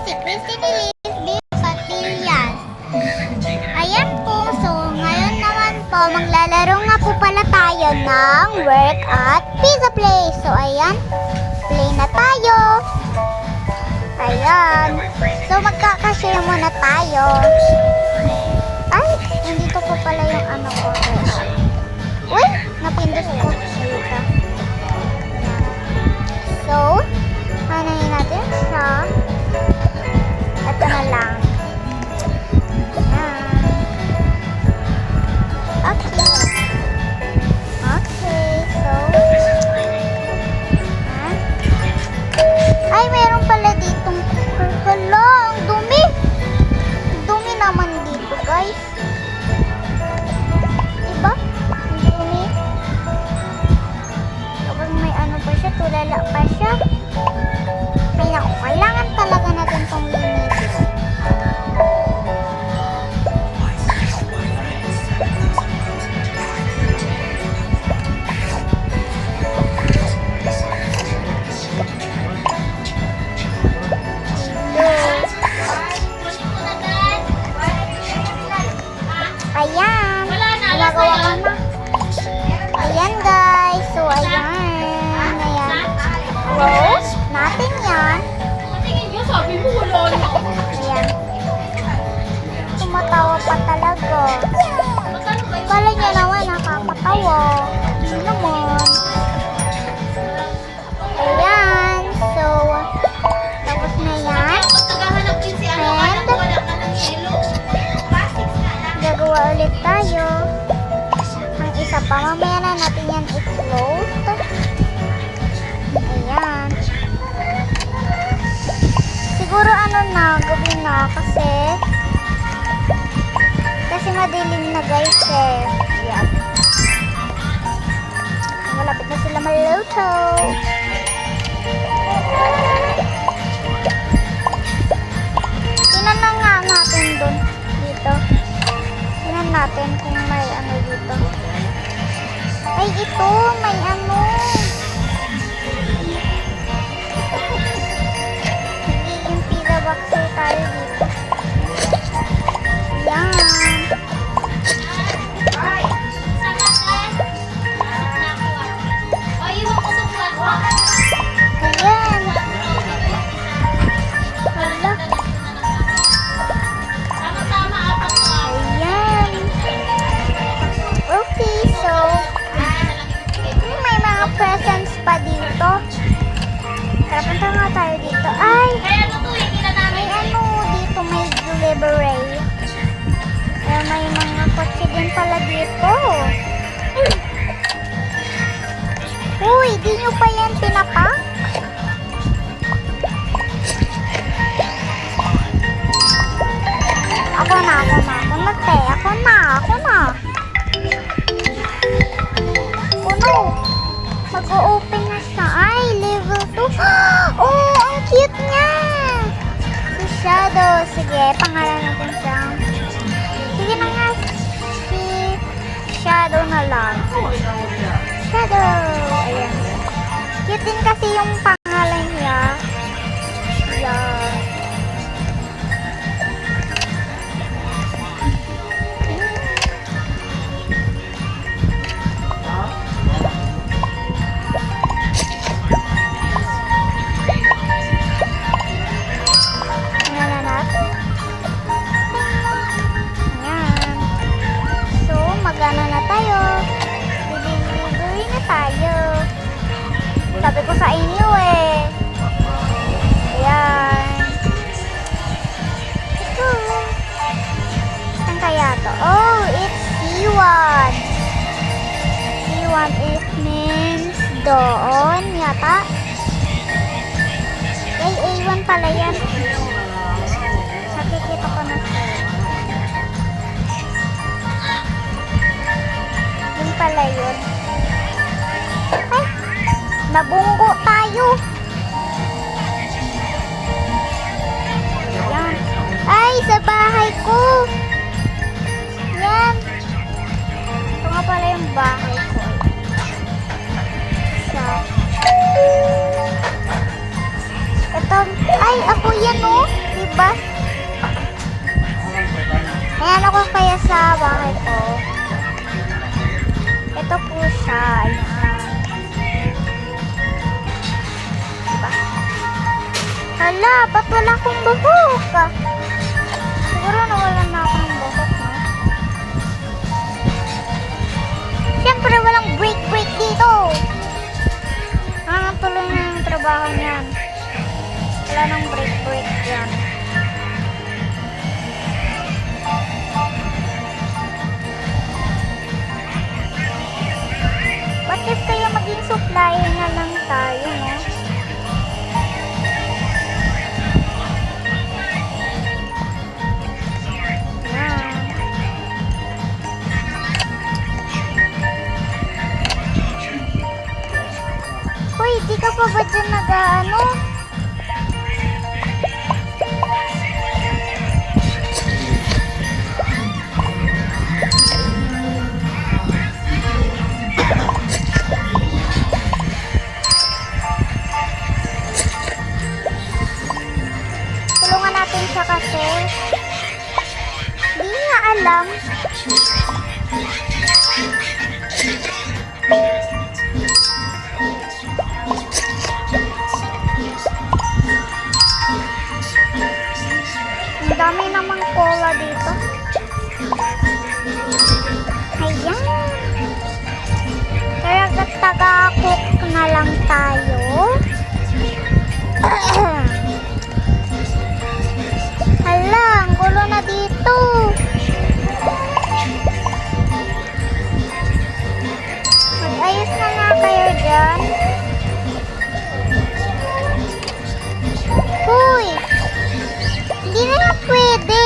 si Christine Elise Patillas. Ayan po, so ngayon naman po, maglalaro nga po pala tayo ng work at pizza play. So ayan, play na tayo. Ayan, so magkakashare muna tayo. Ay, nandito po pala yung ano ko. Uy, napindot ko dito. So, hanayin natin siya. Ito na lang. Ayan. Okay. Okay, so. Ayan. Ay, meron pala ditong. Hala, ang dumi. Dumi naman dito, guys. Diba? Ang dumi. Kapag may ano pa siya, tulala pa siya. Kaya kailangan talaga natin itong linisin. Ayan. Gumagawa ka na. Ayan, guys. So, ayan. Ayan. Close natin yan. Sabi mo wala na. Ayan. Tumatawa pa talaga. Kala niya naman nakakatawa. Hindi naman. Ayan. So, tapos na yan. And, gagawa ulit tayo. Ang isa pa. Mamaya na natin yan i-float. Ayan. Siguro ano na, gabi na kasi madilim na, guys, eh. Yan. Malapit na sila maluto. Tingnan na nga natin dun, dito. Tingnan natin kung may ano dito. Ay, ito, may ano. Boxer tayo dito. Yan. Ayan. Hala. Ayan. Okay, so may mga presents pa dito. Tara, punta nga tayo dito. Ay! May ano dito, may delivery. May mga kotse din pala dito. Uy, di nyo pa yan pinapak? Ako na. Te, ako na. Oh, mag-o-open na siya. Ay, level 2. Oh, ang cute niya. Si Shadow. Sige, pangalan natin siya. Sige na nga. Si Shadow na lang. Shadow. Ayan. Cute din kasi yung pangalan niya. Ayan. Sabi ko sa inyo eh. Ayan. Ito. Saan kaya to? Oh, it's C1. C1, it means doon yata. Ay, A1 pala yan. Nakikita ko na siya. Yun pala yun. Ay, nabunggo tayo. Yan. Ay, sa bahay ko. Yan. Ito nga pala yung bahay ko. Siya. Ito. Ay, ako yan, oh. sa bahay ko. Ito po siya. Ayan. Diba? Hala, ba't wala akong buhok? Siguro nawalan na ako ng buhok, no? Siyempre, walang break dito. Tuloy na yung trabaho niyan. Wala nang break yan. What if kaya maging supplier na lang tayo, no? Yan. Hoy, di ka pa ba dyan nag-ano? Tulungan natin siya kasi. Di niya alam. Ang dami namang cola dito. Ayan. Kaya taga-cook na lang tayo. Hala, ang gulo na dito. Mag-ayos na nga kayo dyan. Huy! Hindi na yan pwede.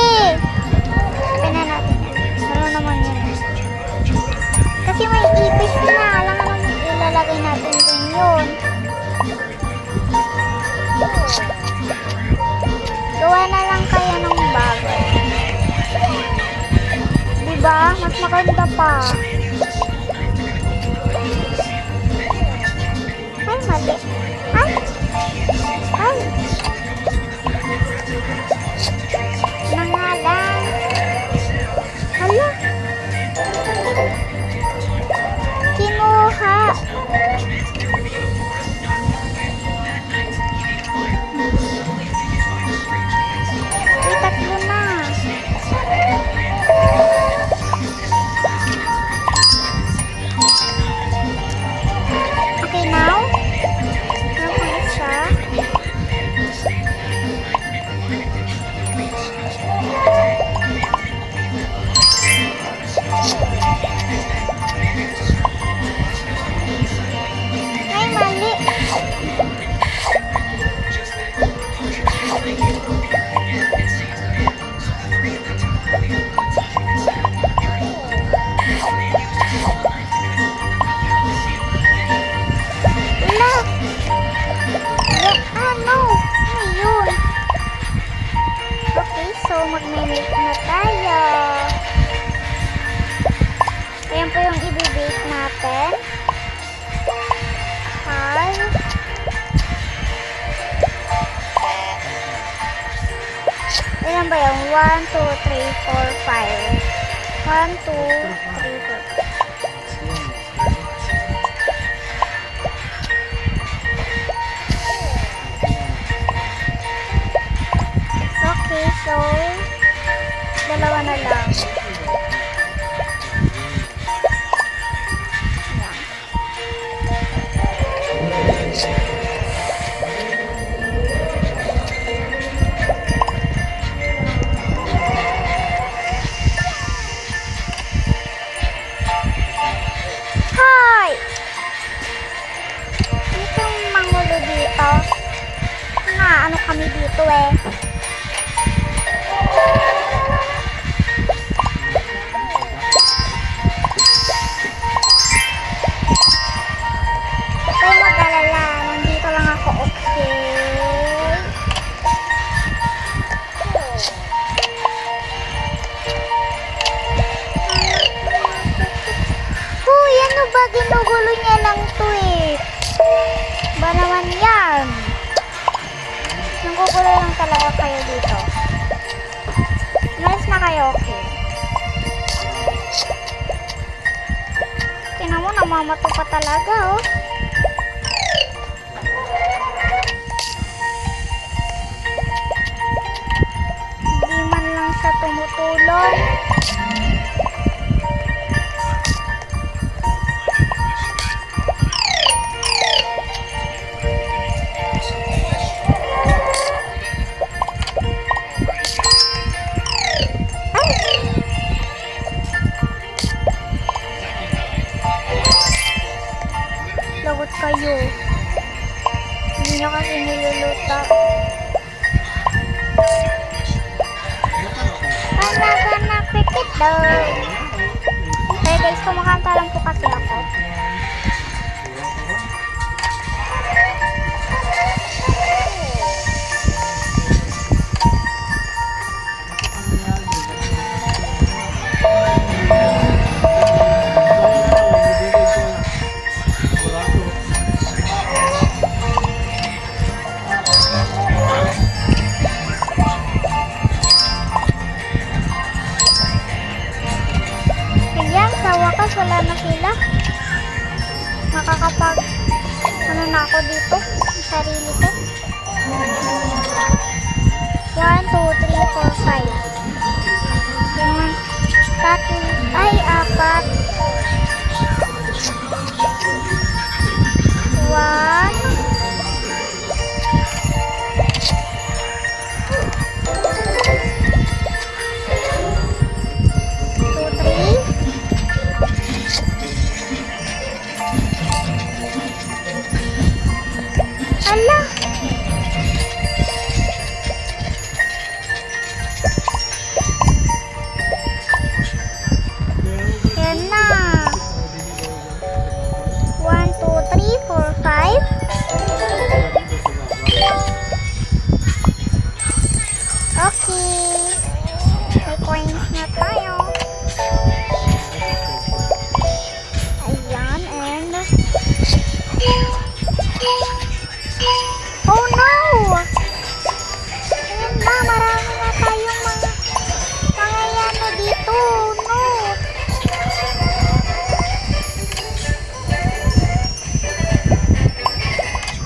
Open na natin yan. Ano naman yun? Kasi may ipis na. Alam mo naman ilalagay natin din yun. Gawa na lang kaya ng bago. Diba? Mas maganda pa. Ay, mali. Ay! Ay! Nangalan. Hala. Kinuha. Uy, tatlo na. Okay, now? Meron pang isa. Ay, mali. Wala. Ano? Ayun. Okay, so mag-make na tayo. Ayan po yung i-bake natin. Ilan ba yung 1, 2, 3, 4, 5. 1, 2, 3, 4. Okay, so dalawa na lang. Hi! Itong mangulo dito. Ano kami dito eh. Huwag mag-alala. Nandito lang ako, okay? Huy, ano ba? Ginugulo niya lang to eh. Ba naman yan? Nanggugulo lang talaga kayo dito. Malis na kayo, okay? mato pa talaga, oh. Hindi man lang siya tumutulong. Lagot kayo. Hindi nyo kasi niluluta. Anak-anak, pikit daw. Okay guys, kumakanta lang po kasi ako. Ayan, sa wakas wala na sila. Makakapag ano na ako dito, yung sarili ko. 1, 2, 3, 4, 5. Yan. Tatlo, ay, 4. 1, 2, 3. Hala! Yan na. 1, 2, 3, 4, 5. Okay. May coins na tayo. Ayan, and oh no! Ayan na, marami na tayong mga ano dito. No!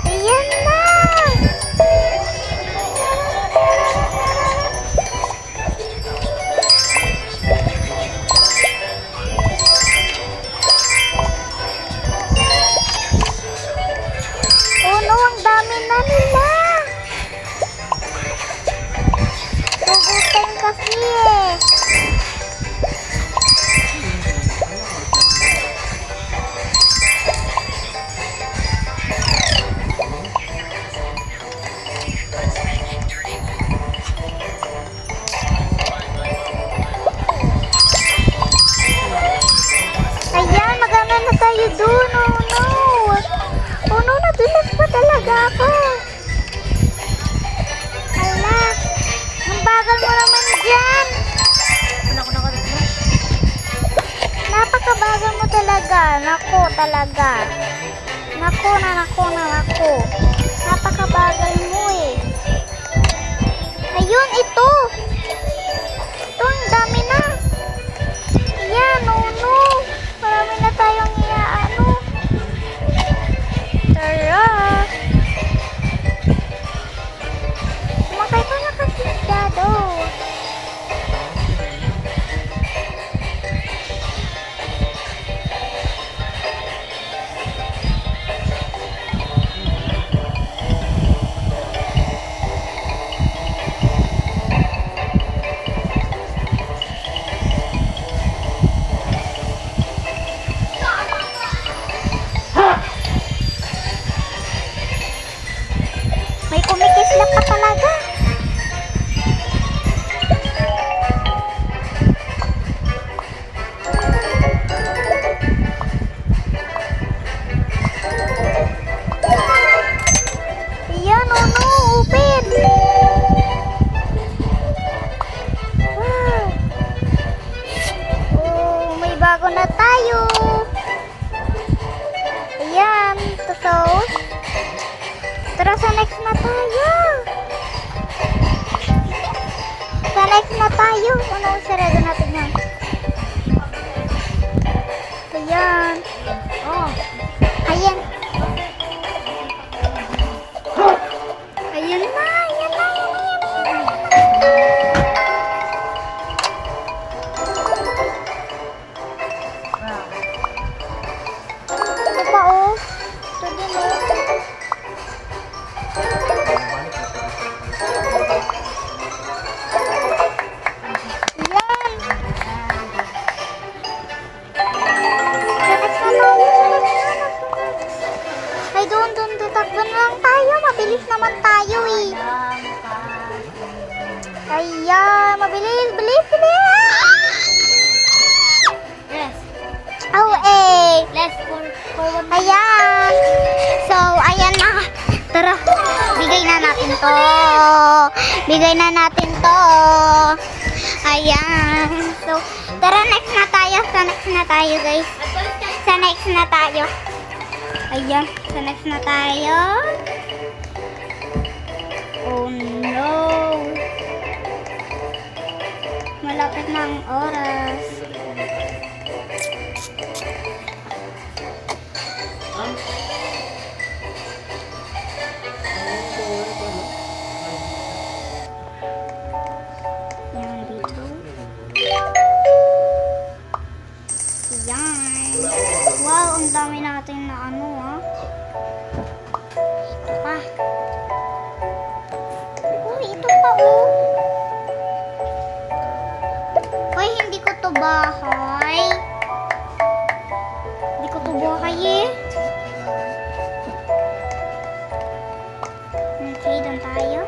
Ayan na! Oh no, ang dami na nila! Tugutin kasi eh. Ayan, maganda na tayo dun. Oh no! Oh no, nadulas pa talaga ako. Hala, ang bagal mo naman dyan. Napakabagal mo talaga. Nako talaga. Nako na nako na nako. Napakabagal mo eh. Ayun, ito. Ito, ang dami na. Ayan, oh no. Marami na tayong iaano. Tara. Sumakay ka na kasi, Dado. May kumikislap pa talaga. Ayan, oh no, open. Wow. Oh, may bago na tayo. Ayan, so tara sa next na tayo. Sa next na tayo. Ano, sarado natin yan. Ayan. Oh. Ayan, mabilis, bilis, bilis. Yes. Oh, eh. Let's for one. Ayan. So, ayan na. Tara, bigay na natin to. Bigay na natin to. Ayan. So, tara, next na tayo. Sa next na tayo, guys. Sa next na tayo. Ayan, sa next na tayo. Oh, no. Malapit na ang oras. Yan dito. Yan. Wow, ang dami natin na ano ah. Ito pa. Uy, ito pa oh. Uy, hindi ko to bahay. Hindi ko to bahay eh. Okay, doon tayo.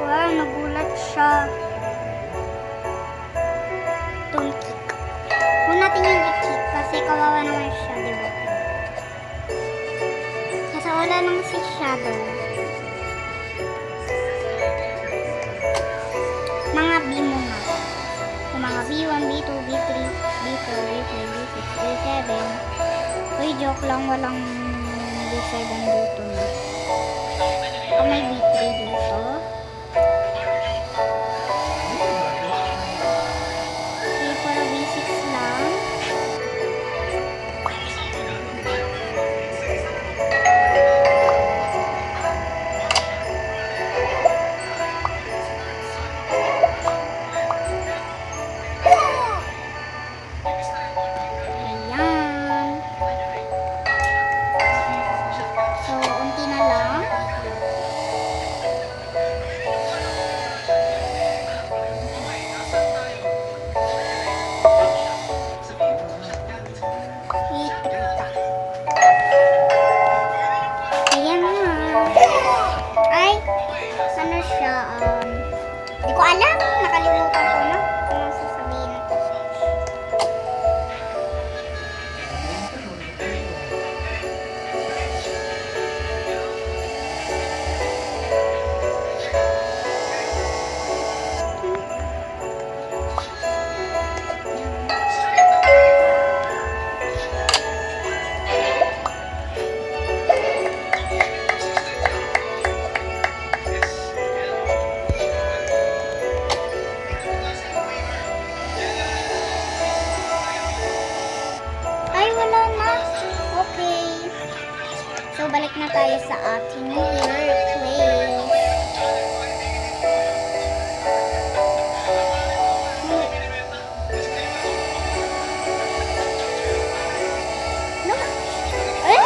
Wow, nagulat siya. Don't kick. Huwag natin yung i-kick kasi kawawa naman siya, di ba? Kasi wala naman si Shadow. Mga B mo nga. Yung mga B1, B2, B3, B4, B5, B6, B7. Uy, joke lang, walang B7 dito na. O may B3 dito. Okay, para B6 lang. Ayan. So, unti na lang. Ayan na. Ay, ano siya? Di ko alam. Nakalimutan ko na. Ano sasabihin ko. Ay, wala na. Okay. So, balik na tayo sa ating workplace. No. Ay!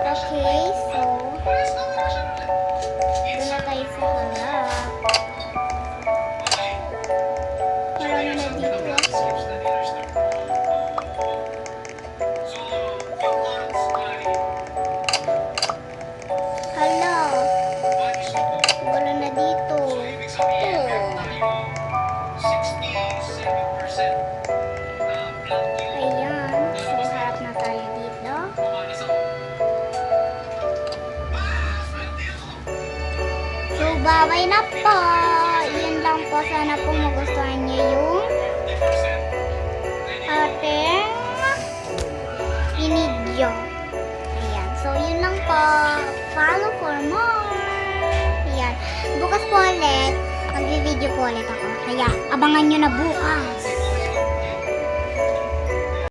Okay, so doon na tayo sa harap. Marami na dito. Hala, wala na dito. Ayan, so harap na tayo dito. So, bye-bye na po. Yun lang po. Sana po magustuhan niyo yung ating video. Ayan. So, yun lang po. Follow for more. Ayan. Bukas po ulit. Mag-video po ulit ako. Kaya, abangan nyo na bukas.